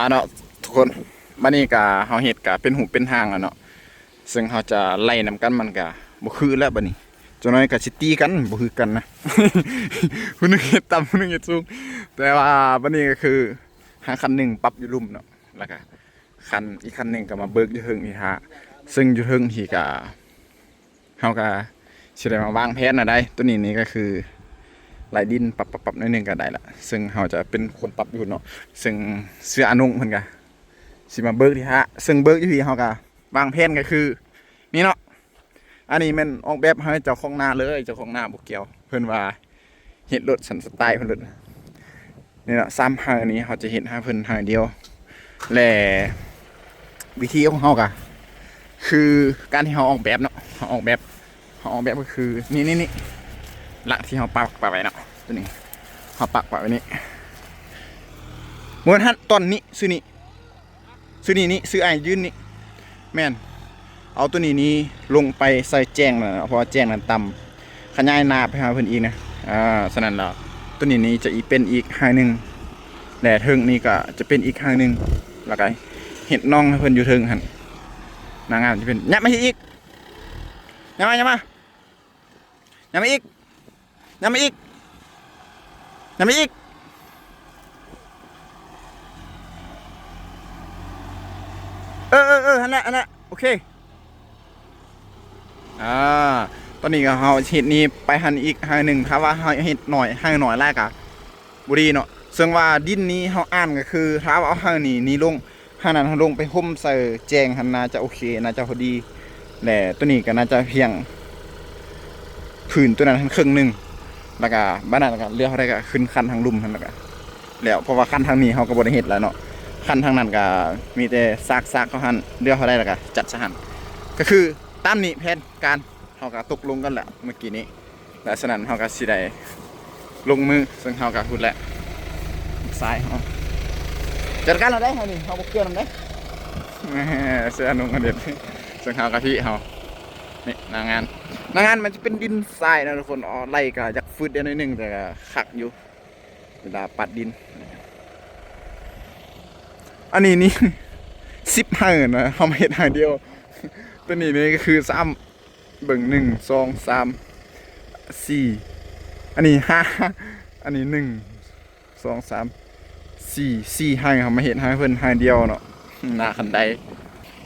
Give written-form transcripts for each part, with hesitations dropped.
เนาะทุกคนบัดนี้ก็เฮาเฮ็ดก็เป็นหูเป็นหางแล้วเนาะซึ่งเฮาจะไล่นำกันมันก็บ่คือแล้วบัดนี้จังน้อยก็สิตีกันบ่คือกันนะ ผู้หนึงเฮ็ดต่ำผู้หนึงเฮ็ดสูงแต่ว่าบัดนี้ก็คือหาคันหนึงปรับอยู่ลุ่มเนาะแล้วก็คันอีกคันหนึงก็มาเบิกอยู่เทิงนี่ฮะซึ่งอยู่เทิงที่ก็เฮาก็สิได้มาวางแผนน่ะได้ตัวนี้นี่ก็คือไหลดินปรับๆๆนิดนึงก็ได้ละซึ่งเฮาจะเป็นคนปรับอยู่เนาะซึ่งเสื้ออนุเพิ่นก็สิมาเบิกที่ฮะซึ่งเบิกอยู่ที่เฮาก็วางแผนก็คือนี่เนาะอันนี้แม่นออกแบบให้เจ้าของนาเลยเจ้าของนาบ่เกี่ยวเพิ่นว่าเฮ็ดรถสันสไตล์เพิ่นรถนี่เนาะ3หานี้เฮาจะเฮ็ดให้เพิ่นหาเดียวและวิธีของเฮาก็คือการที่เฮาออกแบบเนาะเฮาออกแบบก็คือนี่หลักที่เฮาปักไว้เนาะตัวนี้เฮาปักไว้นี่เหมือนหั่นต้นนี้ซื้อนี่ซื้อไอ้ยืนนี่แม่นเอาตัวนี้ลงไปใส่แจ้งน่ะเพราะว่าแจ้งนั้นต่ำขยายหน้าไปหาเพิ่นอีกนะฉะนั้นแล้วตัวนี้จะอีกเป็นอีกหางนึงและเทิงนี่ก็จะเป็นอีกหางนึงแล้วก็เฮ็ดน้องให้เพิ่นอยู่เทิงหั่นนางงามจะเป็นยับมาอีกยับมาอีกอันนั้นโอเคตอนนี้ก็เฮาเฮ็ดนี้ไปหันอีกหางนึงถ้าว่าเฮาเฮ็ดหน่อยหางหน่อยแรกอะบ่ดีเนาะซึ่งว่าดินนี้เฮาอ่านก็คือถ้าว่าเอาหางนี้ลงหางนั้นเฮาลงไปห่มใส่แจงหันน่าจะโอเคน่าจะพอดีและตัวนี้ก็น่าจะเพียงผืนตัวนั้นครึ่งนึงแล้วก็บ้านนั้นก็เลือกเฮาได้ก็ขึ้นคันทางลุ่มหั่นแล้วเพราะว่าคันทางนี้เฮาก็บ่ได้เฮ็ดแล้วเนาะคันทางนั้นก็มีแต่ซากเขาหั่นเลือกเฮาได้แล้วก็จัดซะหั่นก็คือตามนี้แผนการเฮาก็ตกลงกันแล้วเมื่อกี้นี้และฉะนั้นเฮาก็สิได้ลงมือซึ่งเฮาก็พูดแล้วซ้ายเฮาจัดการเราได้เฮานี่เฮาบ่เกี่ยวนำได้เสื้อนุ่งกันเด็ดซึ่งเฮากับพี่เฮานี่หน้างานมันจะเป็นดินทรายนะทุกคนไล่ก็อยากฟืดได้หน่อยนึงแต่ก็คักอยู่เวลาปัดดินอันนี้นี่10หางนะเฮามาเฮ็ดหางเดียวตัวนี้นี่ก็คือ3เบิ่ง1 2 3 4อันนี้5อันนี้1 2 3 4หางเฮามาเฮ็ดให้เพิ่นหางเดียวเนาะหน้าคันใด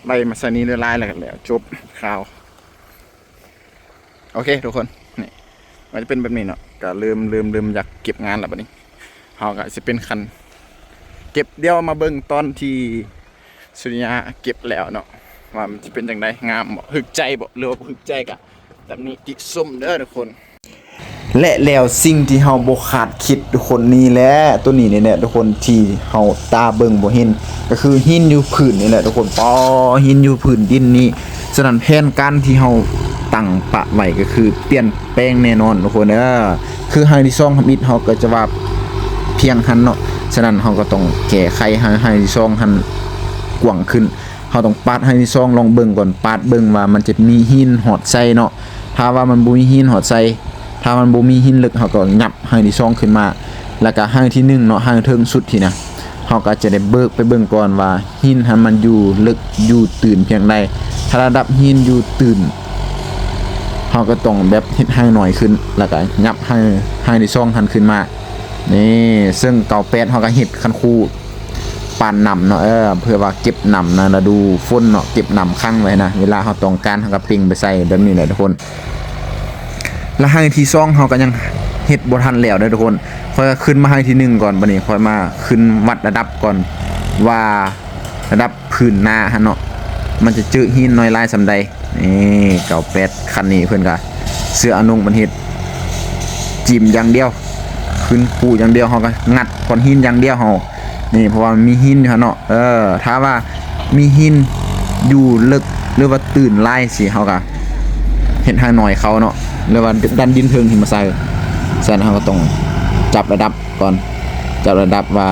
ไล่มาใส่นี้ลายๆแล้วกันแล้วจบข่าวโอเคทุกคนนี่มันจะเป็นแบบนี้เนาะก็เริ่มอยากเก็บงานแล้วบัดนี้เฮาก็สิเป็นคันเก็บเดียวมาเบิ่งตอนที่สุริยะเก็บแล้วเนาะว่ามันจะเป็นจังไดงามบ่ฮึกใจบ่หรือว่าบ่ฮึกใจกะแบบนี้ติส้มเด้อทุกคนและแล้วสิ่งที่เฮาบ่คาดคิดทุกคนนี่แหละตัวนี้นี่แหละทุกคนที่เฮาตาเบิ่งบ่เห็นก็คือหินอยู่พื้นนี่แหละทุกคนหินอยู่พื้นดินนี่ฉะนั้นแผนการที่เฮาตั้งปะไว้ก็คือเปลี่ยนแปลงแน่นอนทุกคนคือให้ที่2ทำอิฐเฮาก็จะว่าเพียงหันเนาะฉะนั้นเฮาก็ต้องแก้ไขให้ที่2หันกว้างขึ้นเฮาต้องปาดให้ที่2ลองเบิ่งก่อนปาดเบิ่งว่ามันจะมีหินหอดใส่เนาะถ้าว่ามันบ่มีหินหอดใส่ถ้ามันบ่มีหินลึกเฮาก็ยับให้ที่2ขึ้นมาแล้วก็ให้ที่1เนาะให้ถึงสุดที่นะเฮาก็จะได้เบิกไปเบิ่งก่อนว่าหินหันมันอยู่ลึกอยู่ตื่นเพียงใดถ้าระดับหินอยู่ตื่นเฮาก็ต้องแบบเฮ็ดให้หน่อยขึ้นแล้วก็ยับให้ที่2หันขึ้นมานี่ซึ่ง98เฮาก็เฮ็ดคันคู่ปานนำเนาะเพื่อว่าเก็บนำนะฤดูฝนเนาะเก็บนำค้างไว้นะเวลาเฮาต้องการเฮาก็ปิ้งไปใส่แบบนี้แหละทุกคนแล้วให้ที่2เฮาก็ยังเฮ็ดบ่ทันแล้วเด้อทุกคนค่อยขึ้นมาให้ที่1ก่อนบัดนี้ค่อยมาขึ้นวัดระดับก่อนว่าระดับพื้นนาหั่นเนาะมันจะเจอหินน้อยลายซำใดนี่98คันนี้เพิ่นก็เสื้ออนุมันเฮ็ดจิ้มอย่างเดียวขึ้นปูอย่างเดียวเฮาก็งัดก้อนหินอย่างเดียวเฮานี่เพราะว่ามีหินอยู่เนาะถ้าว่ามีหินอยู่ลึกหรือว่าตื่นลายสิเฮาก็เฮ็ดให้หน่อยเขาเนาะหรือว่าดันดินเทิงที่มาใส่ฉะนั้นเฮาก็ต้องจับระดับก่อนจับระดับว่า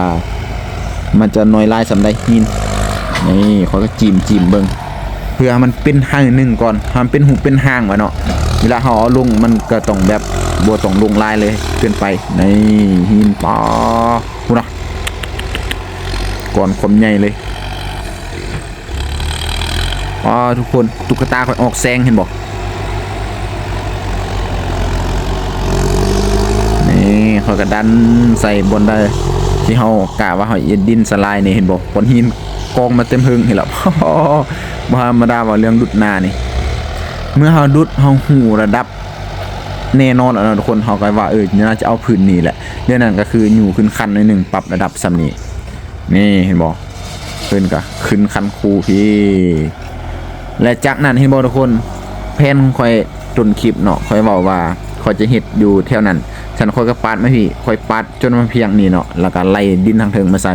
มันจะน้อยลายสำใดหินนี่เขาก็จิ้มเบิ่งเพื่อมันเป็นหางนึงก่อนให้มันเป็นหูเป็นหางไว้เนาะเวลาเฮาเอาลงมันก็ต้องแบบบ่ต้องลงลายเลยเกินไปนี่หินปอพุ่นน่ะ ก่อนความใหญ่เลยอ๋อทุกคนตุ๊กตาค่อยออกแซงเห็นบ่นี่เขาก็ดันใส่บนได้ที่เฮากะว่าเฮาเอ็ดดินสลายนี่เห็นบ่ก้อนหินกองมาเต็มหึงเห็นแล้วบ่ธรรมดาว่าเรื่องดุดหน้านี่เมื่อเฮาดุดเฮาหูระดับแน่นอนทุกคนเฮาก็ว่าน่าจะเอาพื้นนี่แหละเรื่องนั้นก็คืออยู่ขึ้นคันหน่อยนึงปรับระดับซ้ำนี้นี่เห็นบ่เพิ่นก็ขึ้นคันคูพี่และจากนั้นเห็นบ่ทุกคนแผนของข่อยต้นคลิปเนาะข่อยเว้าว่าข่อยจะเฮ็ดอยู่แถวนั้นฉันค่อยก็ปาดมาพี่ค่อยปาดจนมันเพียงนี่เนาะแล้วก็ไล่ดินทางเทิงมาใส่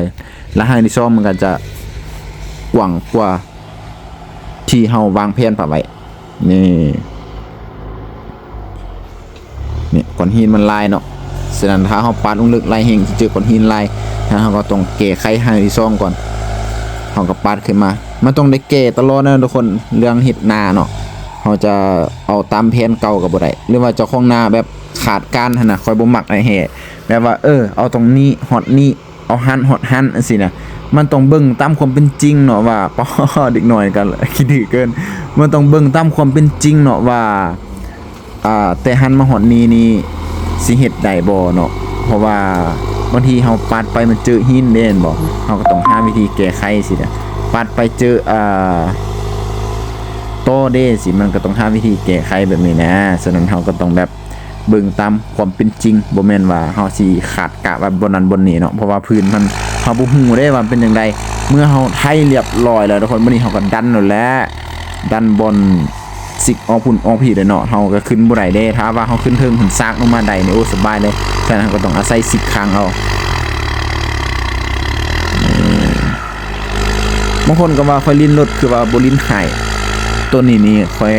แล้วให้ที่ซ่อมมันก็จะกว้างกว่าที่เฮาวางแผนปะไว้นี่ก้อนหินมันลายเนาะฉะนั้นถ้าเฮาปาดลงลึกลายแห่งสิเจอก้อนหินลายถ้าเฮาก็ต้องแก้ไขให้ที่ซ่อมก่อนเฮาก็ปาดขึ้นมามันต้องได้แก้ตลอดนะทุกคนเรื่องเฮ็ดนาเนาะเฮาจะเอาตามแผนเก่าก็บ่ได้หรือว่าเจ้าของนาแบบขาดการหั่นน่ะค่อยบ่มักไอ้แห่แบบว่าเอาตรงนี้ฮอดนี้เอาหันฮอดหันจังซี่น่ะมันต้องเบิ่งตามความเป็นจริงเนาะว่าป้อเด็กน้อยกันคิดดื้อเกินมันต้องเบิ่งตามความเป็นจริงเนาะว่าแต่หันมาฮอดนี้นี่สิเฮ็ดได้บ่เนาะเพราะว่าบางทีเฮาปาดไปมันเจอหินเด้นบ่เฮาก็ต้องหาวิธีแก้ไขสินะปาดไปเจอโตเด้สิมันก็ต้องหาวิธีแก้ไขแบบนี้นะฉะนั้นเฮาก็ต้องแบบเบิ่งตามความเป็นจริงบ่แม่นว่าเฮาสิขาดกะว่าบนนั้นบนนี้เนาะเพราะว่าพื้นมันเฮาบ่ฮู้ได้ว่าเป็นจังไดเมื่อเฮาไถเรียบร้อยแล้วทุกคนมื้อนี้เฮาก็ดันแล้วแหละดันบนสิกออกพุ่นออกพี่ได้เนาะเฮาก็ขึ้นบ่ได้เด้ถ้าว่าเฮาขึ้นเทิงหุ่นซากลงมาได้นี่โอ้สบายเลยฉะนั้นก็ต้องอาศัยสิกครั้งเอาบางคนก็ว่าค่อยลิ้นรถคือว่าบ่ลิ้นหายตัวนี้นี่ค่อย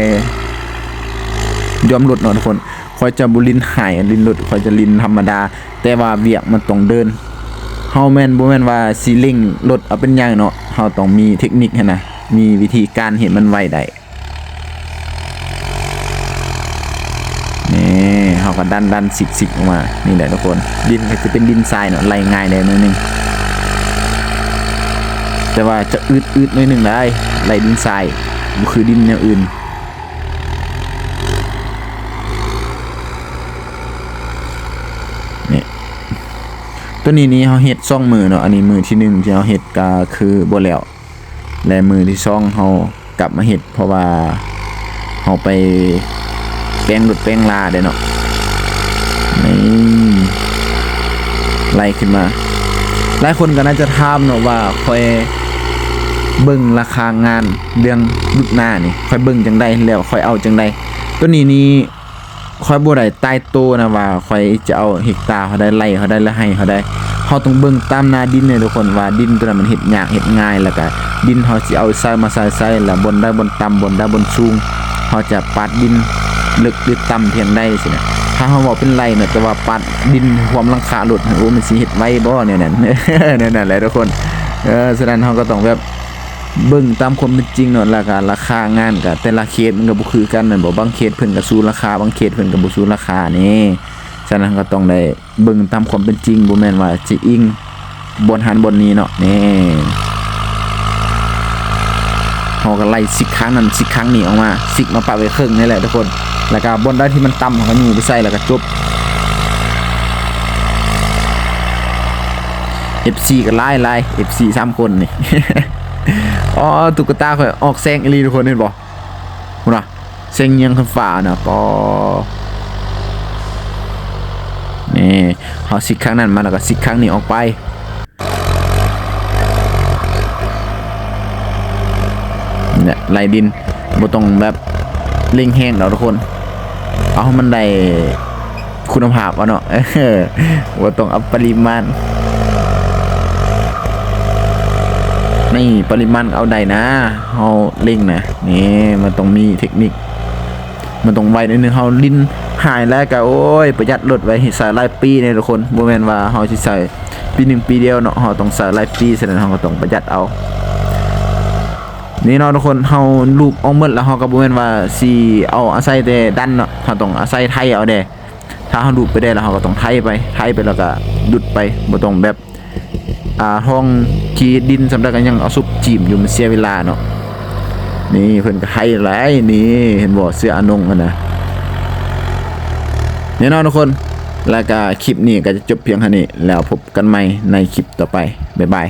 ยอมรถเนาะทุกคนค่อยจะบ่ลิ้นหายลิ้นรถค่อยจะลิ้นธรรมดาแต่ว่าเวียกมันต้องเดินเฮาแม่นบ่แม่นว่าสิเร่งรถเอาเป็นอย่างเนาะเฮาต้องมีเทคนิคหั่นน่ะมีวิธีการเฮ็ดมันไวได้นี่เฮาก็ดันสิกออกมานี่แหละทุกคนดินก็จะเป็นดินทรายเนาะไหลง่ายได้หน่อยนึงแต่ว่าจะอืดหน่อยนึงได้ไหลดินทรายบ่คือดินแนวอื่นนี่ตัวนี้นี่เฮาเฮ็ด2มือเนาะอันนี้มือที่1ที่เฮาเฮ็ดก็คือบ่แล้วและมือที่2เฮากลับมาเฮ็ดเพราะว่าเฮาไปแป้งรถแป้งลาได้เนาะนี่ไล่ขึ้นมาหลายคนก็น่าจะถามเนาะว่าค่อยเบิ่งราคางานเรื่องดุดหน้านี่ค่อยเบิ่งจังได๋แล้วค่อยเอาจังได๋ตัวนี้นี่ค่อยบ่ได้ตายโตนะว่าค่อยจะเอาเฮกตาร์เขาได้ไร่เขาได้และให้เขาได้เฮาต้องเบิ่งตามหน้าดินเนี่ยทุกคนว่าดินตัวนั้นมันเฮ็ดยากเฮ็ดง่ายแล้วก็ดินเฮาสิเอาทรายมาใส่แล้วบนได้บนต่ำบนได้บนสูงเฮาจะปาดดินลึกหรือต่ำเพียงใดสินะถ้าเฮาบอกเป็นไรเนาะแต่ว่าปาดดินความลังคาหลุดโอ้มันสิเฮ็ดไว้บ่เนี่ยนั่น นั่นแหละทุกคนฉะนั้นเฮาก็ต้องแบบเบิ่งตามความเป็นจริงเนาะแล้วก็ราคางานก็แต่ละเคสมันก็บ่คือกันนั่นบ่บางเคสเพิ่นก็สู้ราคาบางเคสเพิ่นก็บ่สู้ราคานี่ฉะนั้นก็ต้องได้เบิ่งตามความเป็นจริงบ่แม่นว่าสิอิงบนหันบนนี้เนาะนี่เฮาก็ไล่สิกครั้งนั้นสิกครั้งนี้ออกมาสิกมาปะไว้ครึ่งนี่แหละทุกคนแล้วก็บนได้ที่มันต่ำเฮาก็อยู่ไปใส่แล้วก็จบ FC ก็ไล่ FC 3คนนี่ อ๋อตุ๊กตาค่อยออกแซงอีหลีทุกคนเห็นบ่พุ่นน่ะแซงเอียงขึ้นฟ้าน่ะปอนี่เฮาสิกครั้งนั้นมาแล้วก็สิกครั้งนี้ออกไปเนี่ยไล่ดินบ่ต้องแบบเร่งแห้งดอกทุกคนเอาให้มันได้คุณภาพเอาเนาะบ่ต้องเอาปริมาณนี่ปริมาณเอาได้นะเฮาเร่งนะนี่มันต้องมีเทคนิคมันต้องไวนิดนึงเฮาลิ้นหายแล้วก็โอ้ยประหยัดรถไว้ใส่หลายปีนี่ทุกคนบ่แม่นว่าเฮาสิใส่ปี1ปีเดียวเนาะเฮาต้องใส่หลายปีฉะนั้นเฮาก็ต้องประหยัดเอานี่เนาะทุกคนเฮาลูกเอาหมดแล้วเฮาก็บ่แม่นว่าสิเอาอาศัยแต่ดันเนาะเฮาต้องอาศัยไถเอาเด้ถ้าเฮาลูกไปได้แล้วเฮาก็ต้องไถไปแล้วก็ดุดไปบ่ต้องแบบ ห้องขีดดินสำหรับกันยังเอาซุปจีมอยู่มันเสียเวลาเนาะนี่เพิ่นก็ให้หลายนี่เห็นบ่เสื้ออนงกันนะแน่นอนทุกคนแล้วก็คลิปนี้ก็จะจบเพียงเท่านี้แล้วพบกันใหม่ในคลิปต่อไปบ๊ายบาย